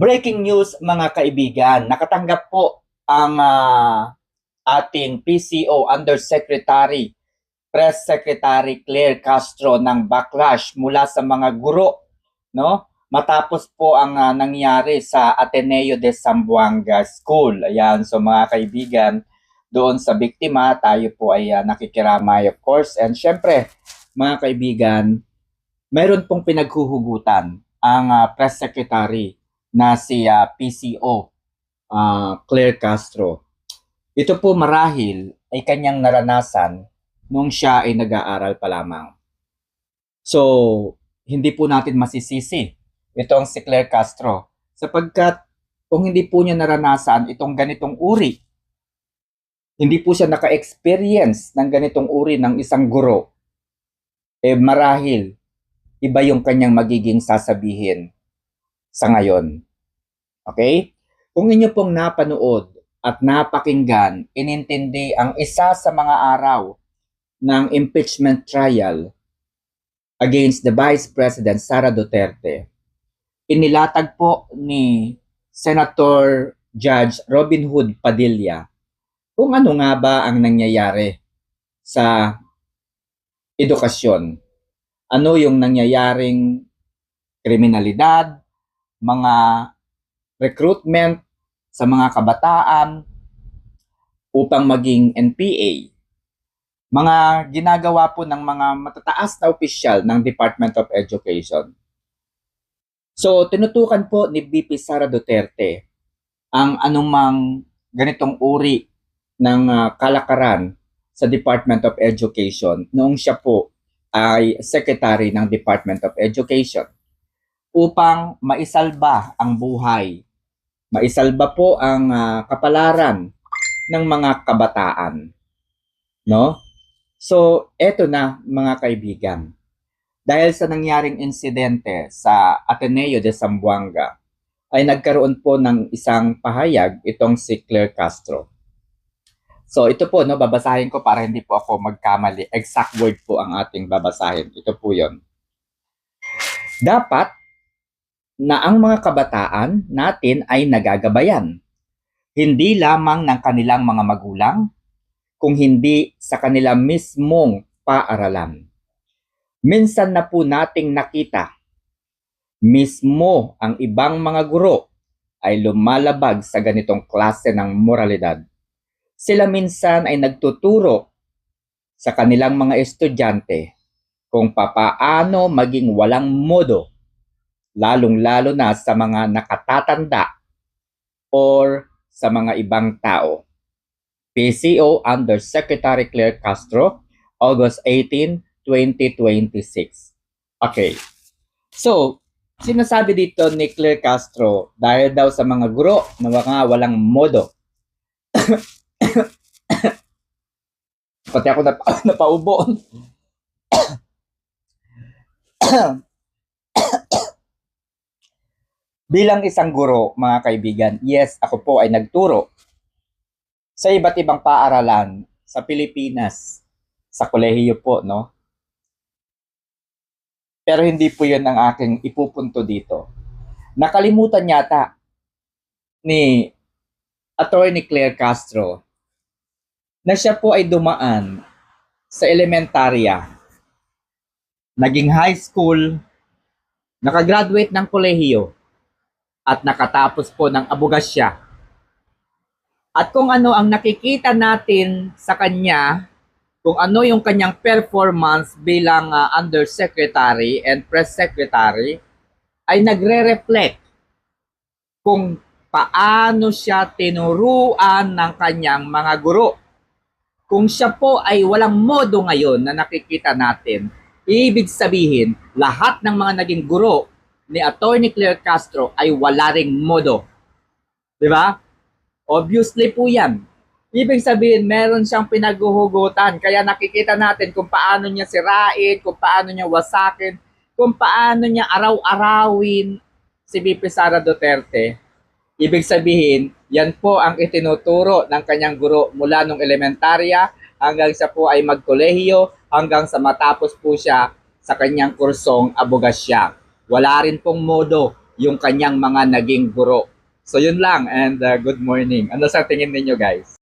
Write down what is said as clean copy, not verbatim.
Breaking news mga kaibigan, nakatanggap po ang ating PCO Undersecretary, Press Secretary Claire Castro ng backlash mula sa mga guro, no? Matapos po ang nangyari sa Ateneo de Zamboanga School. Ayan, so mga kaibigan, doon sa biktima, tayo po ay nakikiramay of course. And syempre, mga kaibigan, mayroon pong pinaghuhugutan ang Press Secretary na si PCO Claire Castro. Ito po marahil ay kanyang naranasan nung siya ay nag-aaral pa lamang. So, hindi po natin masisisi itong si Claire Castro sapagkat kung hindi po niya naranasan itong ganitong uri, hindi po siya naka-experience ng ganitong uri ng isang guro, marahil iba yung kanyang magiging sasabihin sa ngayon. Okay? Kung inyo pong napanood at napakinggan, inintindi ang isa sa mga araw ng impeachment trial against the Vice President Sara Duterte, inilatag po ni Senator Judge Robin Hood Padilla kung ano nga ba ang nangyayari sa edukasyon. Ano yung nangyayaring kriminalidad, mga recruitment sa mga kabataan upang maging NPA. Mga ginagawa po ng mga matataas na opisyal ng Department of Education. So, tinutukan po ni VP Sara Duterte ang anumang ganitong uri ng kalakaran sa Department of Education noong siya po ay Secretary ng Department of Education upang maisalba ang buhay, maisalba po ang kapalaran ng mga kabataan. No? So, eto na mga kaibigan. Dahil sa nangyaring insidente sa Ateneo de Zamboanga, ay nagkaroon po ng isang pahayag itong si Claire Castro. So, ito po, no, babasahin ko para hindi po ako magkamali. Exact word po ang ating babasahin. Ito po yon. Dapat na ang mga kabataan natin ay nagagabayan. Hindi lamang ng kanilang mga magulang, kung hindi sa kanila mismong paaralan. Minsan na po nating nakita, mismo ang ibang mga guro ay lumalabag sa ganitong klase ng moralidad. Sila minsan ay nagtuturo sa kanilang mga estudyante kung papaano maging walang modo, lalong-lalo na sa mga nakatatanda or sa mga ibang tao. PCO Undersecretary Claire Castro, August 18, 2026. Okay. So, sinasabi dito ni Claire Castro dahil daw sa mga guro na mga walang modo. Pati ako napaubo. Bilang isang guro, mga kaibigan, yes, ako po ay nagturo sa iba't ibang paaralan sa Pilipinas, sa kolehiyo po, no? Pero hindi po yun ang aking ipupunto dito. Nakalimutan yata ni Attorney Claire Castro na siya po ay dumaan sa elementarya, naging high school, nakagraduate ng kolehiyo, at nakatapos po ng abogasya. At kung ano ang nakikita natin sa kanya, kung ano yung kanyang performance bilang Undersecretary and Press Secretary, ay nagre-reflect kung paano siya tinuruan ng kanyang mga guro. Kung siya po ay walang modo ngayon na nakikita natin, ibig sabihin, lahat ng mga naging guro ni Attorney Claire Castro ay wala ring modo. Diba? Obviously po yan. Ibig sabihin, meron siyang pinaghuhugutan. Kaya nakikita natin kung paano niya sirain, kung paano niya wasakin, kung paano niya araw-arawin si VP Sara Duterte. Ibig sabihin, yan po ang itinuturo ng kanyang guro mula nung elementarya hanggang siya po ay magkolehiyo, hanggang sa matapos po siya sa kanyang kursong abogasya. Wala rin pong modo yung kanyang mga naging guro. So yun lang and good morning. Ano sa tingin ninyo guys?